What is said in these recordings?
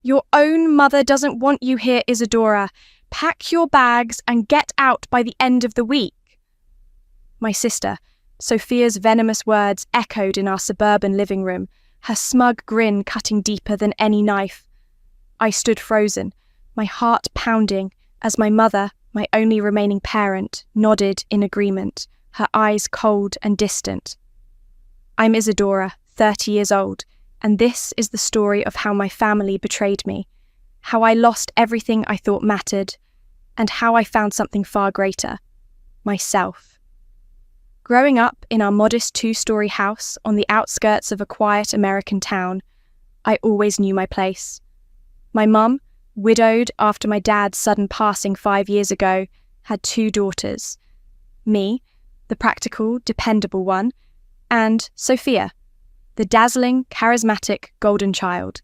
Your own mother doesn't want you here, Isadora. Pack your bags and get out by the end of the week. My sister, Sophia's venomous words echoed in our suburban living room, her smug grin cutting deeper than any knife. I stood frozen, my heart pounding, as my mother, my only remaining parent, nodded in agreement, her eyes cold and distant. I'm Isadora, 30 years old, and this is the story of how my family betrayed me, how I lost everything I thought mattered, and how I found something far greater, myself. Growing up in our modest 2-story house on the outskirts of a quiet American town, I always knew my place. My mum, widowed after my dad's sudden passing 5 years ago, had 2 daughters. Me, the practical, dependable one, and Sophia, the dazzling, charismatic golden child.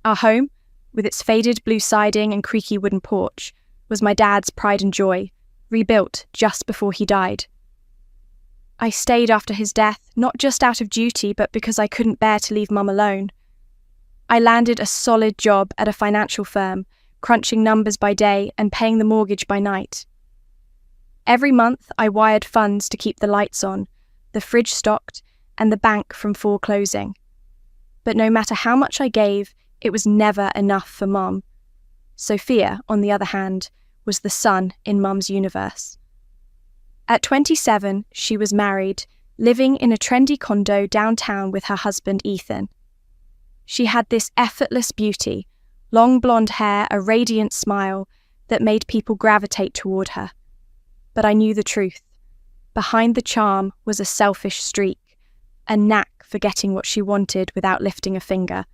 Our home, with its faded blue siding and creaky wooden porch, was my dad's pride and joy, rebuilt just before he died. I stayed after his death, not just out of duty, but because I couldn't bear to leave Mum alone. I landed a solid job at a financial firm, crunching numbers by day and paying the mortgage by night. Every month, I wired funds to keep the lights on, the fridge stocked, and the bank from foreclosing. But no matter how much I gave, it was never enough for Mum. Sophia, on the other hand, was the sun in Mum's universe. At 27, she was married, living in a trendy condo downtown with her husband Ethan. She had this effortless beauty, long blonde hair, a radiant smile that made people gravitate toward her. But I knew the truth. Behind the charm was a selfish streak, a knack for getting what she wanted without lifting a finger.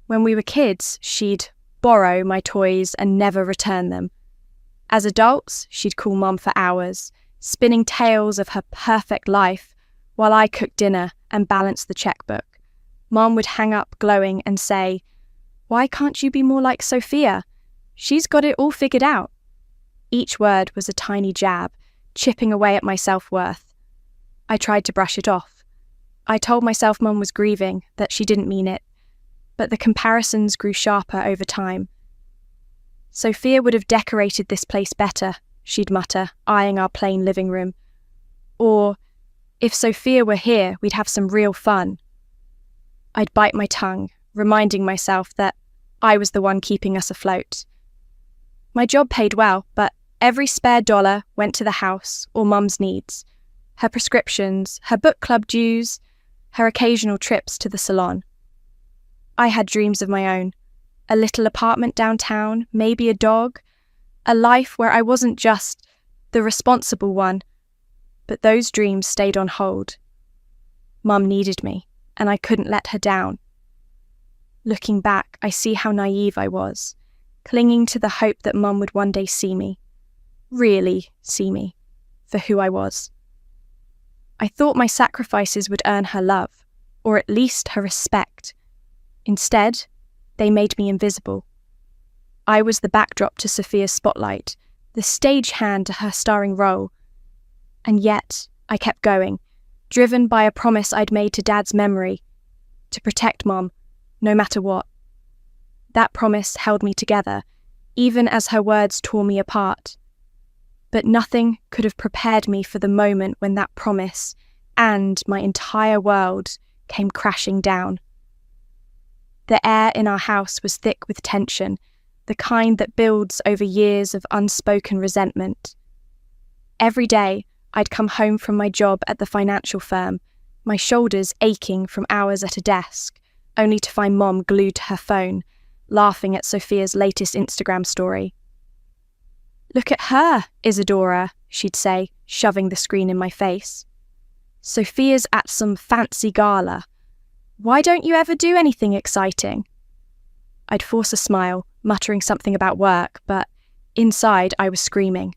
When we were kids, she'd borrow my toys and never return them. As adults, she'd call Mum for hours, spinning tales of her perfect life while I cooked dinner and balanced the checkbook. Mum would hang up glowing and say, "Why can't you be more like Sophia? She's got it all figured out." Each word was a tiny jab, chipping away at my self-worth. I tried to brush it off. I told myself Mum was grieving, that she didn't mean it, but the comparisons grew sharper over time. "Sophia would have decorated this place better," she'd mutter, eyeing our plain living room. Or, "If Sophia were here, we'd have some real fun." I'd bite my tongue, reminding myself that I was the one keeping us afloat. My job paid well, but every spare dollar went to the house or Mum's needs, her prescriptions, her book club dues, her occasional trips to the salon. I had dreams of my own, a little apartment downtown, maybe a dog, a life where I wasn't just the responsible one, but those dreams stayed on hold. Mum needed me, and I couldn't let her down. Looking back, I see how naive I was, clinging to the hope that Mum would one day see me, really see me, for who I was. I thought my sacrifices would earn her love, or at least her respect. Instead, they made me invisible. I was the backdrop to Sophia's spotlight, the stagehand to her starring role. And yet, I kept going, driven by a promise I'd made to Dad's memory, to protect Mum, no matter what. That promise held me together, even as her words tore me apart. But nothing could have prepared me for the moment when that promise, and my entire world, came crashing down. The air in our house was thick with tension, the kind that builds over years of unspoken resentment. Every day, I'd come home from my job at the financial firm, my shoulders aching from hours at a desk, only to find Mum glued to her phone, laughing at Sophia's latest Instagram story. "Look at her, Isadora," she'd say, shoving the screen in my face. "Sophia's at some fancy gala. Why don't you ever do anything exciting?" I'd force a smile, muttering something about work, but inside I was screaming.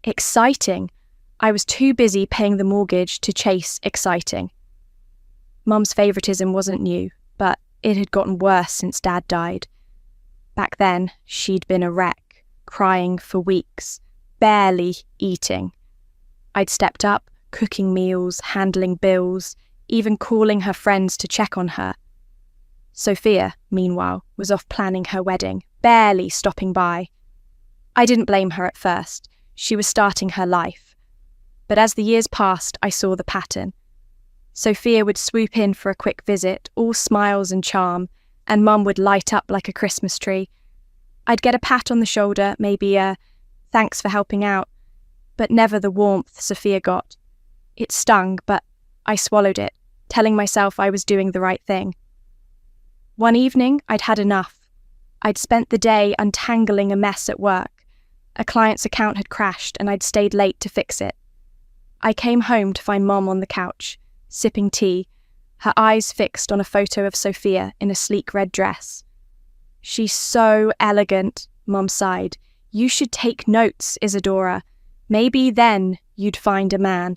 Exciting! I was too busy paying the mortgage to chase exciting. Mum's favouritism wasn't new, but it had gotten worse since Dad died. Back then, she'd been a wreck, crying for weeks, barely eating. I'd stepped up, cooking meals, handling bills, even calling her friends to check on her. Sophia, meanwhile, was off planning her wedding, barely stopping by. I didn't blame her at first. She was starting her life. But as the years passed, I saw the pattern. Sophia would swoop in for a quick visit, all smiles and charm, and Mum would light up like a Christmas tree. I'd get a pat on the shoulder, maybe a thanks for helping out, but never the warmth Sophia got. It stung, but I swallowed it, telling myself I was doing the right thing. One evening, I'd had enough. I'd spent the day untangling a mess at work. A client's account had crashed and I'd stayed late to fix it. I came home to find Mom on the couch, sipping tea, her eyes fixed on a photo of Sophia in a sleek red dress. "She's so elegant," Mom sighed. "You should take notes, Isadora. Maybe then you'd find a man."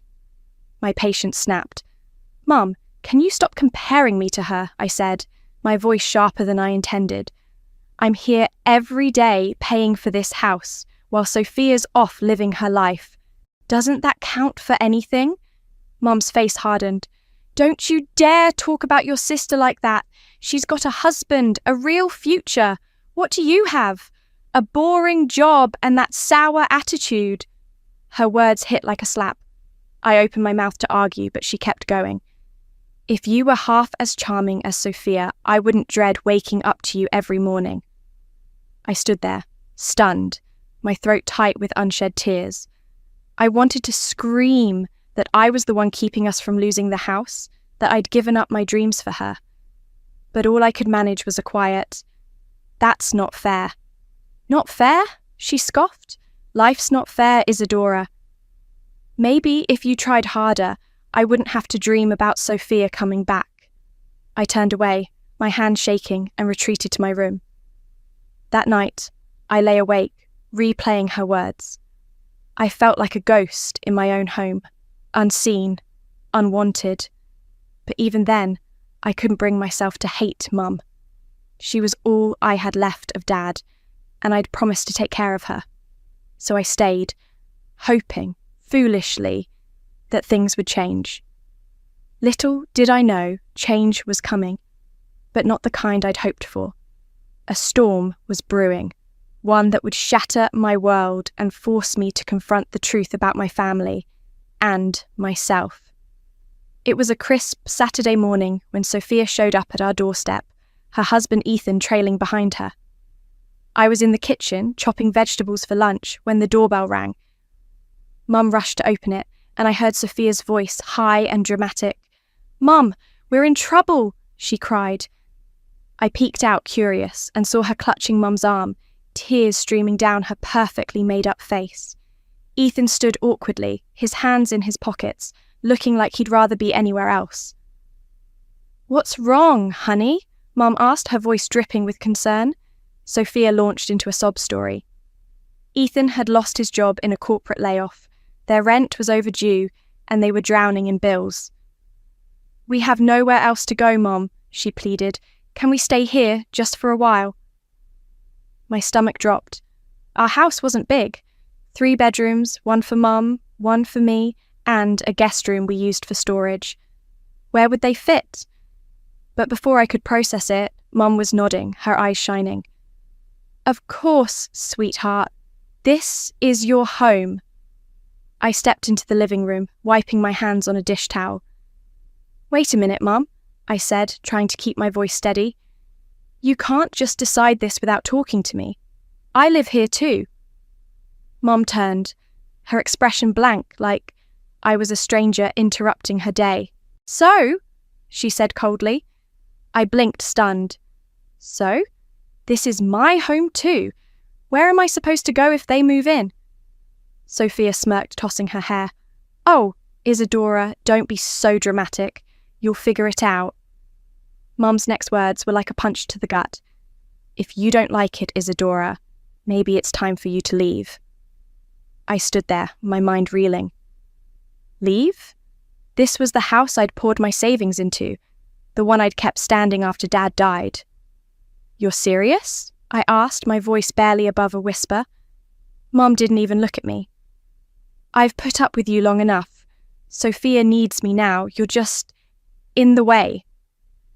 My patience snapped. "Mum, can you stop comparing me to her?" I said, my voice sharper than I intended. "I'm here every day paying for this house, while Sophia's off living her life. Doesn't that count for anything?" Mum's face hardened. "Don't you dare talk about your sister like that. She's got a husband, a real future. What do you have? A boring job and that sour attitude." Her words hit like a slap. I opened my mouth to argue, but she kept going. "If you were half as charming as Sophia, I wouldn't dread waking up to you every morning." I stood there, stunned, my throat tight with unshed tears. I wanted to scream that I was the one keeping us from losing the house, that I'd given up my dreams for her. But all I could manage was a quiet, "That's not fair." "Not fair?" she scoffed. "Life's not fair, Isadora. Maybe if you tried harder, I wouldn't have to dream about Sophia coming back." I turned away, my hand shaking, and retreated to my room. That night, I lay awake, replaying her words. I felt like a ghost in my own home, unseen, unwanted. But even then, I couldn't bring myself to hate Mum. She was all I had left of Dad, and I'd promised to take care of her. So I stayed, hoping, foolishly, that things would change. Little did I know change was coming, but not the kind I'd hoped for. A storm was brewing, one that would shatter my world and force me to confront the truth about my family and myself. It was a crisp Saturday morning when Sophia showed up at our doorstep, her husband Ethan trailing behind her. I was in the kitchen chopping vegetables for lunch when the doorbell rang. Mum rushed to open it, and I heard Sophia's voice, high and dramatic. "Mum, we're in trouble," she cried. I peeked out, curious, and saw her clutching Mum's arm, tears streaming down her perfectly made-up face. Ethan stood awkwardly, his hands in his pockets, looking like he'd rather be anywhere else. "What's wrong, honey?" Mum asked, her voice dripping with concern. Sophia launched into a sob story. Ethan had lost his job in a corporate layoff. Their rent was overdue, and they were drowning in bills. "We have nowhere else to go, Mom," she pleaded. "Can we stay here, just for a while?" My stomach dropped. Our house wasn't big. 3 bedrooms, one for Mum, one for me, and a guest room we used for storage. Where would they fit? But before I could process it, Mum was nodding, her eyes shining. "Of course, sweetheart. This is your home." I stepped into the living room, wiping my hands on a dish towel. "Wait a minute, Mum," I said, trying to keep my voice steady. "You can't just decide this without talking to me. I live here too." Mum turned, her expression blank, like I was a stranger interrupting her day. "So?" she said coldly. I blinked, stunned. "So? This is my home too. Where am I supposed to go if they move in?" Sophia smirked, tossing her hair. "Oh, Isadora, don't be so dramatic. You'll figure it out." Mum's next words were like a punch to the gut. "If you don't like it, Isadora, maybe it's time for you to leave." I stood there, my mind reeling. Leave? This was the house I'd poured my savings into, the one I'd kept standing after Dad died. "You're serious?" I asked, my voice barely above a whisper. Mum didn't even look at me. "I've put up with you long enough. Sophia needs me now. You're just in the way."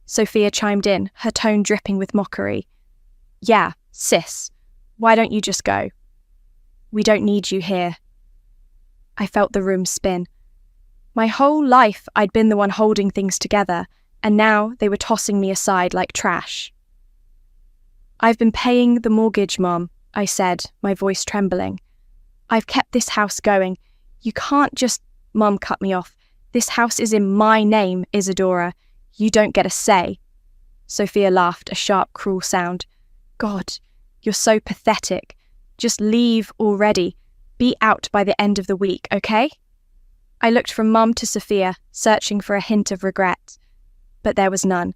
Sophia chimed in, her tone dripping with mockery. Yeah, sis, why don't you just go? We don't need you here. I felt the room spin. My whole life I'd been the one holding things together, and now they were tossing me aside like trash. I've been paying the mortgage, Mom, I said, my voice trembling. I've kept this house going. You can't just... Mom cut me off. This house is in my name, Isadora. You don't get a say. Sophia laughed, a sharp, cruel sound. God, you're so pathetic. Just leave already. Be out by the end of the week, okay? I looked from Mum to Sophia, searching for a hint of regret. But there was none.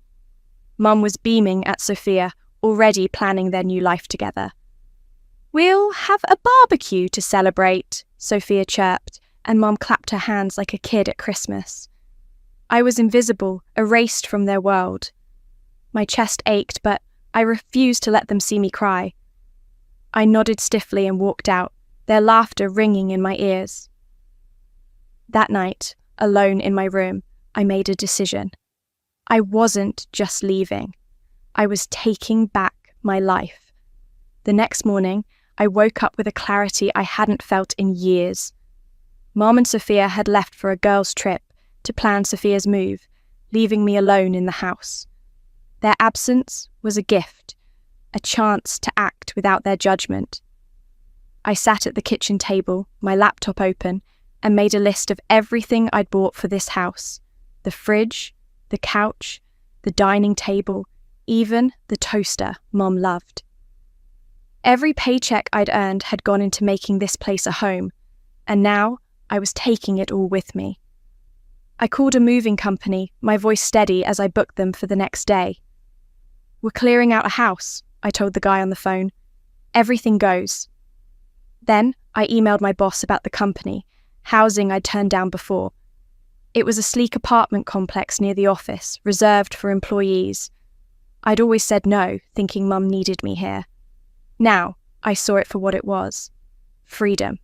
Mum was beaming at Sophia, already planning their new life together. We'll have a barbecue to celebrate, Sophia chirped, and Mum clapped her hands like a kid at Christmas. I was invisible, erased from their world. My chest ached, but I refused to let them see me cry. I nodded stiffly and walked out, their laughter ringing in my ears. That night, alone in my room, I made a decision. I wasn't just leaving. I was taking back my life. The next morning, I woke up with a clarity I hadn't felt in years. Mom and Sophia had left for a girls' trip to plan Sophia's move, leaving me alone in the house. Their absence was a gift, a chance to act without their judgment. I sat at the kitchen table, my laptop open, and made a list of everything I'd bought for this house. The fridge, the couch, the dining table, even the toaster Mom loved. Every paycheck I'd earned had gone into making this place a home, and now I was taking it all with me. I called a moving company, my voice steady as I booked them for the next day. We're clearing out a house, I told the guy on the phone. Everything goes. Then I emailed my boss about the company, housing I'd turned down before. It was a sleek apartment complex near the office, reserved for employees. I'd always said no, thinking Mum needed me here. Now, I saw it for what it was. Freedom.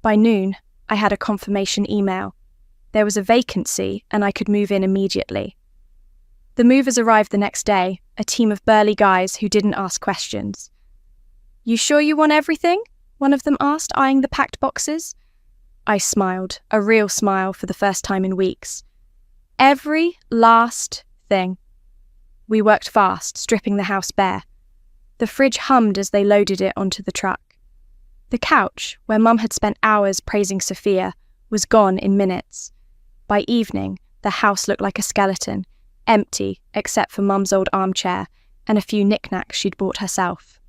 By noon, I had a confirmation email. There was a vacancy and I could move in immediately. The movers arrived the next day, a team of burly guys who didn't ask questions. You sure you want everything? One of them asked, eyeing the packed boxes. I smiled, a real smile for the first time in weeks. Every last thing. We worked fast, stripping the house bare. The fridge hummed as they loaded it onto the truck. The couch, where Mum had spent hours praising Sophia, was gone in minutes. By evening, the house looked like a skeleton, empty except for Mum's old armchair and a few knickknacks she'd bought herself.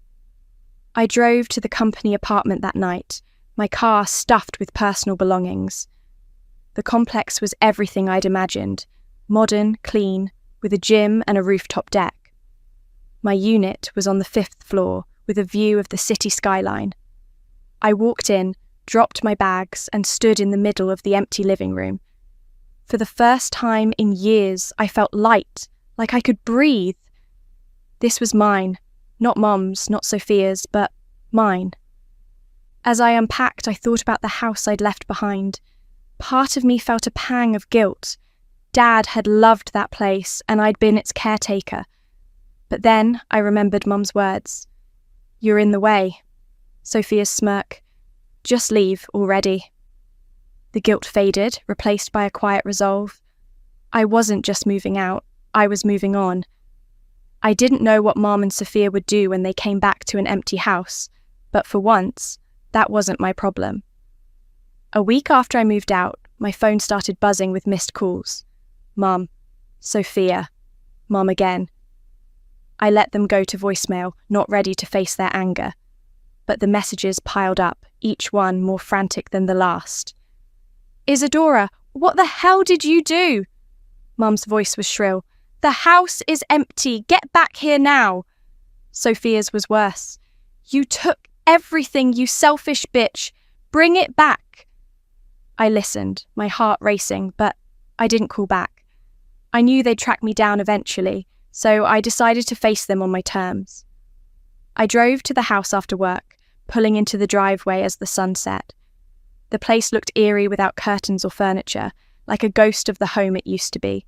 I drove to the company apartment that night, my car stuffed with personal belongings. The complex was everything I'd imagined, modern, clean, with a gym and a rooftop deck. My unit was on the 5th floor, with a view of the city skyline. I walked in, dropped my bags, and stood in the middle of the empty living room. For the first time in years, I felt light, like I could breathe. This was mine, not Mum's, not Sophia's, but mine. As I unpacked, I thought about the house I'd left behind. Part of me felt a pang of guilt. Dad had loved that place, and I'd been its caretaker. But then I remembered Mum's words. You're in the way. Sophia's smirk. Just leave already. The guilt faded, replaced by a quiet resolve. I wasn't just moving out, I was moving on. I didn't know what Mom and Sophia would do when they came back to an empty house, but for once, that wasn't my problem. A week after I moved out, my phone started buzzing with missed calls. Mum, Sophia, Mum again. I let them go to voicemail, not ready to face their anger. But the messages piled up, each one more frantic than the last. Isadora, what the hell did you do? Mum's voice was shrill. The house is empty. Get back here now. Sophia's was worse. You took everything, you selfish bitch. Bring it back. I listened, my heart racing, but I didn't call back. I knew they'd track me down eventually, so I decided to face them on my terms. I drove to the house after work, pulling into the driveway as the sun set. The place looked eerie without curtains or furniture, like a ghost of the home it used to be.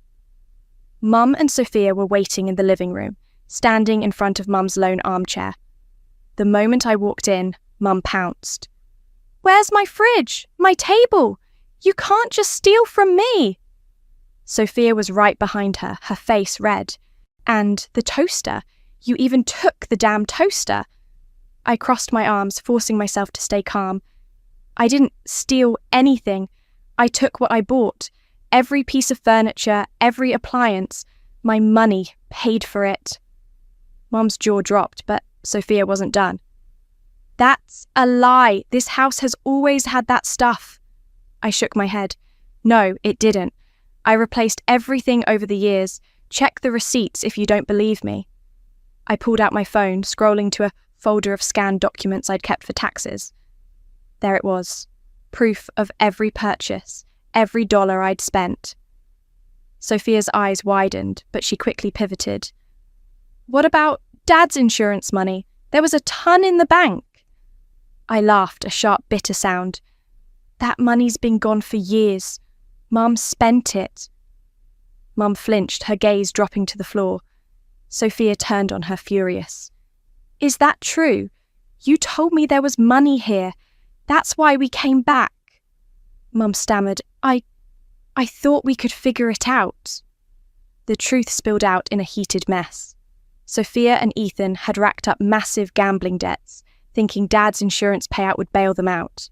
Mum and Sophia were waiting in the living room, standing in front of Mum's lone armchair. The moment I walked in, Mum pounced. "Where's my fridge? My table? You can't just steal from me!" Sophia was right behind her, her face red. "And the toaster? You even took the damn toaster!" I crossed my arms, forcing myself to stay calm. "I didn't steal anything. I took what I bought. Every piece of furniture, every appliance. My money paid for it." Mum's jaw dropped, but Sophia wasn't done. "That's a lie. This house has always had that stuff." I shook my head. "No, it didn't. I replaced everything over the years. Check the receipts if you don't believe me." I pulled out my phone, scrolling to a folder of scanned documents I'd kept for taxes. There it was. Proof of every purchase, every dollar I'd spent. Sophia's eyes widened, but she quickly pivoted. "What about Dad's insurance money? There was a ton in the bank." I laughed, a sharp, bitter sound. "That money's been gone for years. Mum spent it." Mum flinched, her gaze dropping to the floor. Sophia turned on her, furious. "Is that true? You told me there was money here. That's why we came back." Mum stammered, I thought we could figure it out." The truth spilled out in a heated mess. Sophia and Ethan had racked up massive gambling debts, thinking Dad's insurance payout would bail them out.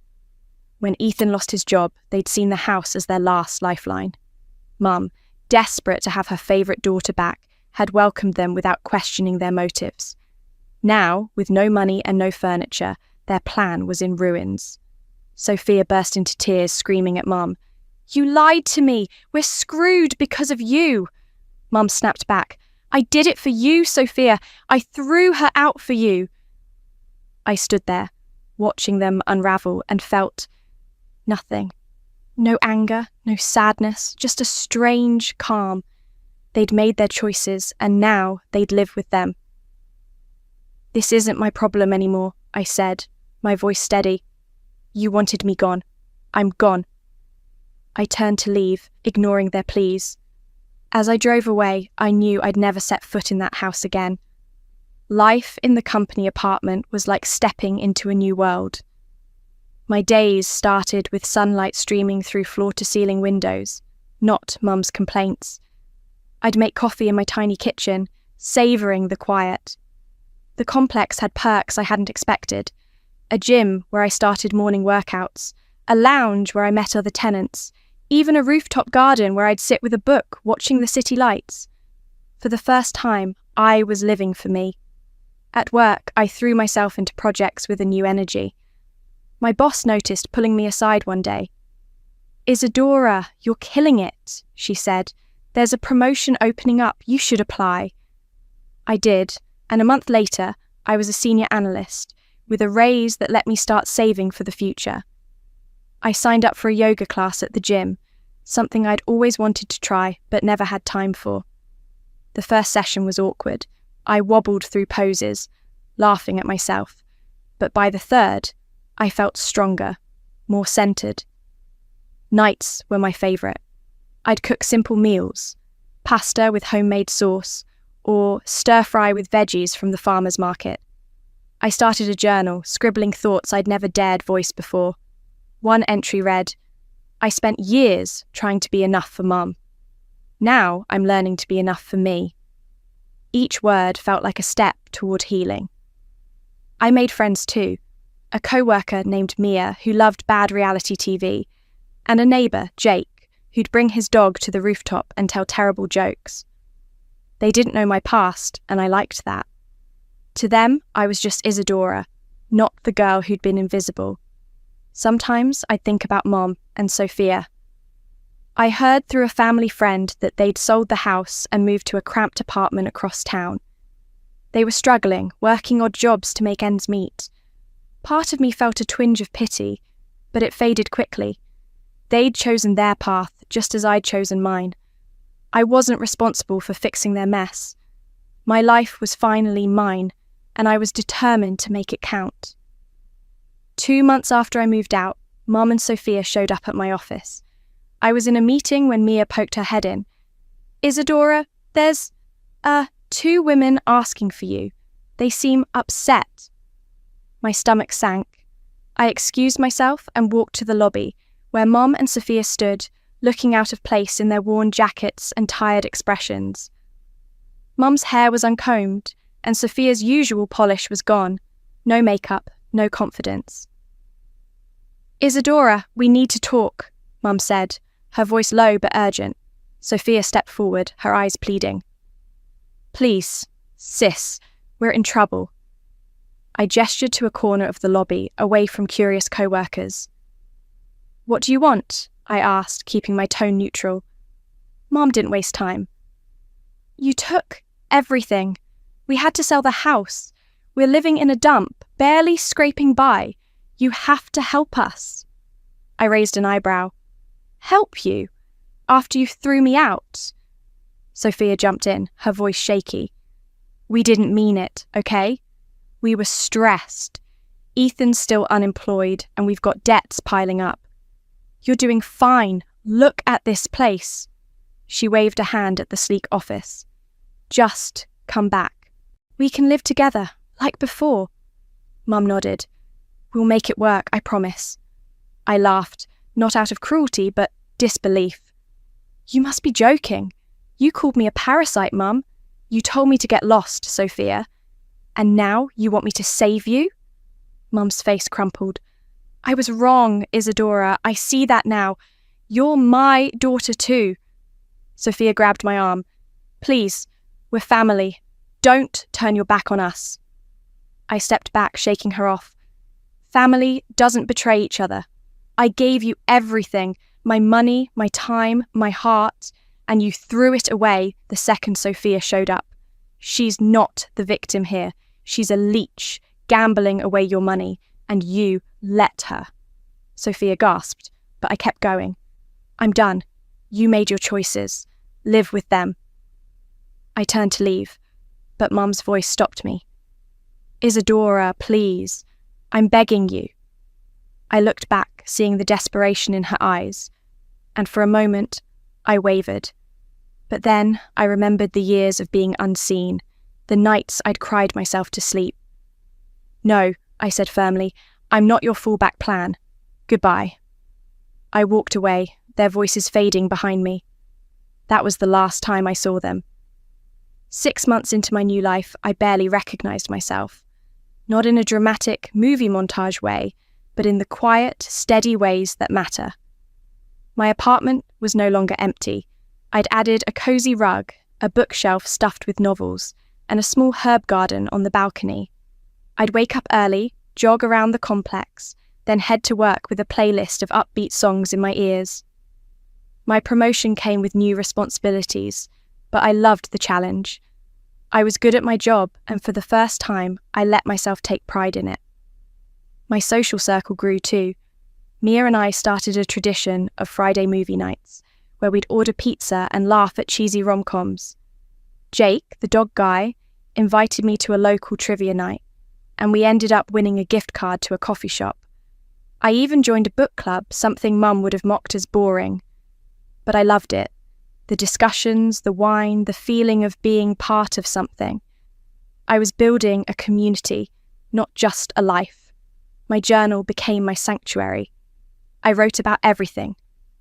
When Ethan lost his job, they'd seen the house as their last lifeline. Mum, desperate to have her favourite daughter back, had welcomed them without questioning their motives. Now, with no money and no furniture, their plan was in ruins. Sophia burst into tears, screaming at Mum. "You lied to me! We're screwed because of you!" Mum snapped back. "I did it for you, Sophia! I threw her out for you!" I stood there, watching them unravel, and felt nothing. No anger, no sadness, just a strange calm. They'd made their choices, and now they'd live with them. "This isn't my problem anymore," I said, my voice steady. "You wanted me gone. I'm gone." I turned to leave, ignoring their pleas. As I drove away, I knew I'd never set foot in that house again. Life in the company apartment was like stepping into a new world. My days started with sunlight streaming through floor-to-ceiling windows, not Mum's complaints. I'd make coffee in my tiny kitchen, savouring the quiet. The complex had perks I hadn't expected. A gym where I started morning workouts, a lounge where I met other tenants, even a rooftop garden where I'd sit with a book watching the city lights. For the first time, I was living for me. At work, I threw myself into projects with a new energy. My boss noticed, pulling me aside one day. "Isadora, you're killing it," she said. "There's a promotion opening up. You should apply." I did, and a month later, I was a senior analyst, with a raise that let me start saving for the future. I signed up for a yoga class at the gym, something I'd always wanted to try but never had time for. The first session was awkward. I wobbled through poses, laughing at myself. But by the third, I felt stronger, more centred. Nights were my favourite. I'd cook simple meals, pasta with homemade sauce, or stir-fry with veggies from the farmer's market. I started a journal, scribbling thoughts I'd never dared voice before. One entry read, "I spent years trying to be enough for Mum. Now I'm learning to be enough for me." Each word felt like a step toward healing. I made friends too. A co-worker named Mia, who loved bad reality TV, and a neighbour, Jake, who'd bring his dog to the rooftop and tell terrible jokes. They didn't know my past, and I liked that. To them, I was just Isadora, not the girl who'd been invisible. Sometimes I'd think about Mom and Sophia. I heard through a family friend that they'd sold the house and moved to a cramped apartment across town. They were struggling, working odd jobs to make ends meet. Part of me felt a twinge of pity, but it faded quickly. They'd chosen their path, just as I'd chosen mine. I wasn't responsible for fixing their mess. My life was finally mine, and I was determined to make it count. 2 months after I moved out, Mom and Sophia showed up at my office. I was in a meeting when Mia poked her head in. "Isadora, There's, two women asking for you. They seem upset. My stomach sank. I excused myself and walked to the lobby, where Mom and Sophia stood, looking out of place in their worn jackets and tired expressions. Mum's hair was uncombed, and Sophia's usual polish was gone. No makeup, no confidence. "Isadora, we need to talk," Mum said, her voice low but urgent. Sophia stepped forward, her eyes pleading. "Please, sis, we're in trouble." I gestured to a corner of the lobby, away from curious co-workers. "What do you want?" I asked, keeping my tone neutral. Mom didn't waste time. "You took everything. We had to sell the house. We're living in a dump, barely scraping by. You have to help us." I raised an eyebrow. "Help you? After you threw me out?" Sophia jumped in, her voice shaky. "We didn't mean it, okay? We were stressed. Ethan's still unemployed, and we've got debts piling up. You're doing fine. Look at this place." She waved a hand at the sleek office. "Just come back. We can live together, like before." Mum nodded. "We'll make it work, I promise." I laughed, not out of cruelty, but disbelief. "You must be joking. You called me a parasite, Mum. You told me to get lost, Sophia. And now you want me to save you?" Mum's face crumpled. "I was wrong, Isadora. I see that now. You're my daughter too." Sophia grabbed my arm. "Please, we're family. Don't turn your back on us." I stepped back, shaking her off. "Family doesn't betray each other. I gave you everything, my money, my time, my heart, and you threw it away the second Sophia showed up. She's not the victim here. She's a leech, gambling away your money, and you let her." Sophia gasped, but I kept going. "I'm done. You made your choices. Live with them." I turned to leave, but Mum's voice stopped me. "Isadora, please. I'm begging you." I looked back, seeing the desperation in her eyes, and for a moment, I wavered. But then I remembered the years of being unseen, the nights I'd cried myself to sleep. "No," I said firmly, "I'm not your fallback plan. Goodbye." I walked away, their voices fading behind me. That was the last time I saw them. 6 months into my new life, I barely recognized myself. Not in a dramatic movie montage way, but in the quiet, steady ways that matter. My apartment was no longer empty. I'd added a cozy rug, a bookshelf stuffed with novels, and a small herb garden on the balcony. I'd wake up early, jog around the complex, then head to work with a playlist of upbeat songs in my ears. My promotion came with new responsibilities, but I loved the challenge. I was good at my job, and for the first time, I let myself take pride in it. My social circle grew too. Mia and I started a tradition of Friday movie nights, where we'd order pizza and laugh at cheesy rom-coms. Jake, the dog guy, invited me to a local trivia night, and we ended up winning a gift card to a coffee shop. I even joined a book club, something Mum would have mocked as boring. But I loved it. The discussions, the wine, the feeling of being part of something. I was building a community, not just a life. My journal became my sanctuary. I wrote about everything.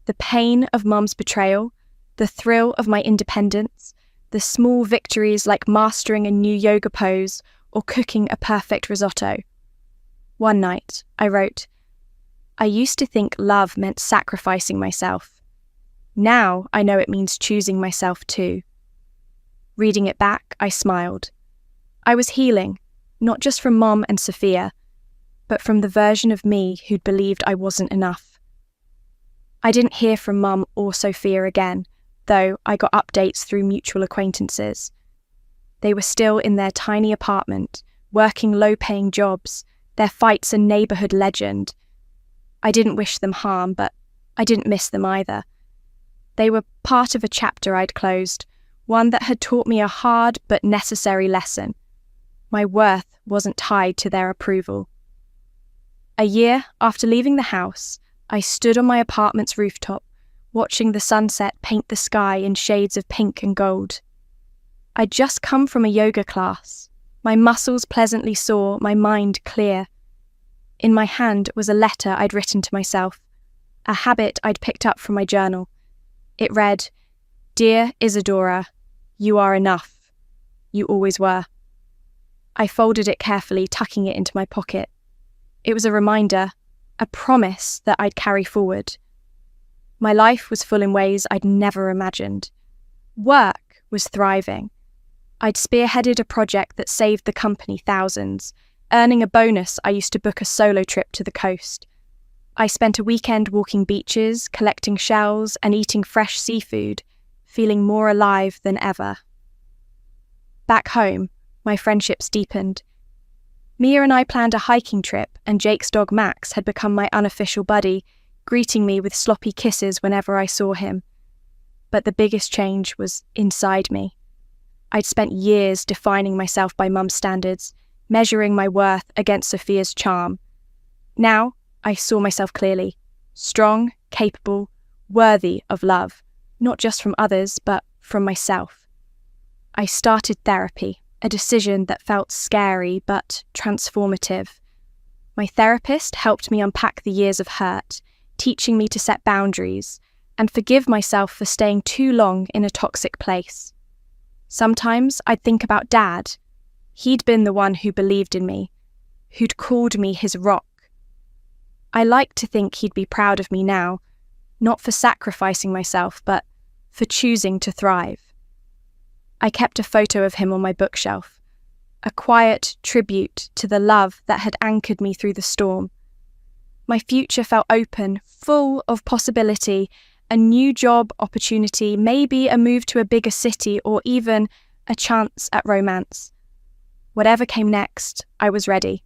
The pain of Mum's betrayal, the thrill of my independence, the small victories like mastering a new yoga pose or cooking a perfect risotto. One night, I wrote, "I used to think love meant sacrificing myself. Now I know it means choosing myself too." Reading it back, I smiled. I was healing, not just from Mom and Sophia, but from the version of me who'd believed I wasn't enough. I didn't hear from Mum or Sophia again, though I got updates through mutual acquaintances. They were still in their tiny apartment, working low-paying jobs, their fights a neighbourhood legend. I didn't wish them harm, but I didn't miss them either. They were part of a chapter I'd closed, one that had taught me a hard but necessary lesson. My worth wasn't tied to their approval. A year after leaving the house, I stood on my apartment's rooftop, watching the sunset paint the sky in shades of pink and gold. I'd just come from a yoga class, my muscles pleasantly sore, my mind clear. In my hand was a letter I'd written to myself, a habit I'd picked up from my journal. It read, "Dear Isadora, you are enough. You always were." I folded it carefully, tucking it into my pocket. It was a reminder, a promise that I'd carry forward. My life was full in ways I'd never imagined. Work was thriving. I'd spearheaded a project that saved the company thousands. Earning a bonus, I used to book a solo trip to the coast. I spent a weekend walking beaches, collecting shells, and eating fresh seafood, feeling more alive than ever. Back home, my friendships deepened. Mia and I planned a hiking trip, and Jake's dog Max had become my unofficial buddy, greeting me with sloppy kisses whenever I saw him. But the biggest change was inside me. I'd spent years defining myself by Mum's standards, measuring my worth against Sophia's charm. Now, I saw myself clearly, strong, capable, worthy of love, not just from others, but from myself. I started therapy, a decision that felt scary but transformative. My therapist helped me unpack the years of hurt, teaching me to set boundaries and forgive myself for staying too long in a toxic place. Sometimes I'd think about Dad. He'd been the one who believed in me, who'd called me his rock. I like to think he'd be proud of me now, not for sacrificing myself, but for choosing to thrive. I kept a photo of him on my bookshelf, a quiet tribute to the love that had anchored me through the storm. My future felt open, full of possibility, a new job opportunity, maybe a move to a bigger city, or even a chance at romance. Whatever came next, I was ready.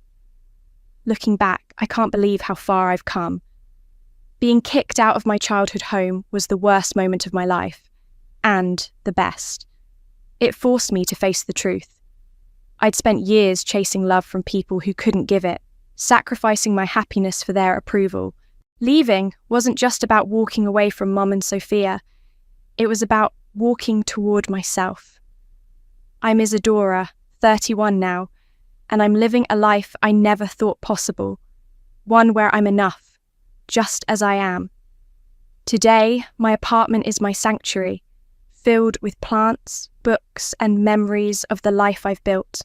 Looking back, I can't believe how far I've come. Being kicked out of my childhood home was the worst moment of my life, and the best. It forced me to face the truth. I'd spent years chasing love from people who couldn't give it, sacrificing my happiness for their approval. Leaving wasn't just about walking away from Mum and Sophia. It was about walking toward myself. I'm Isadora, 31 now, and I'm living a life I never thought possible, one where I'm enough, just as I am. Today, my apartment is my sanctuary, filled with plants, books, and memories of the life I've built.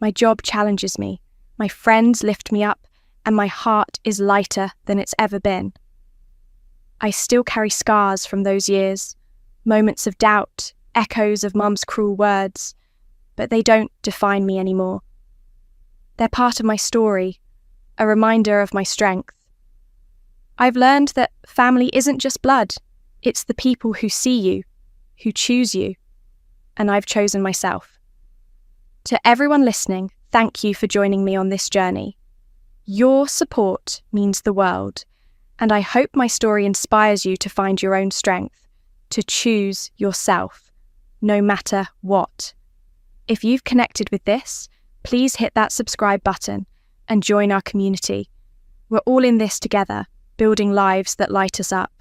My job challenges me, my friends lift me up, and my heart is lighter than it's ever been. I still carry scars from those years, moments of doubt, echoes of Mum's cruel words, but they don't define me anymore. They're part of my story, a reminder of my strength. I've learned that family isn't just blood, it's the people who see you, who choose you, and I've chosen myself. To everyone listening, thank you for joining me on this journey. Your support means the world, and I hope my story inspires you to find your own strength, to choose yourself, no matter what. If you've connected with this, please hit that subscribe button and join our community. We're all in this together, building lives that light us up.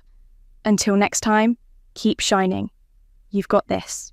Until next time, keep shining. You've got this.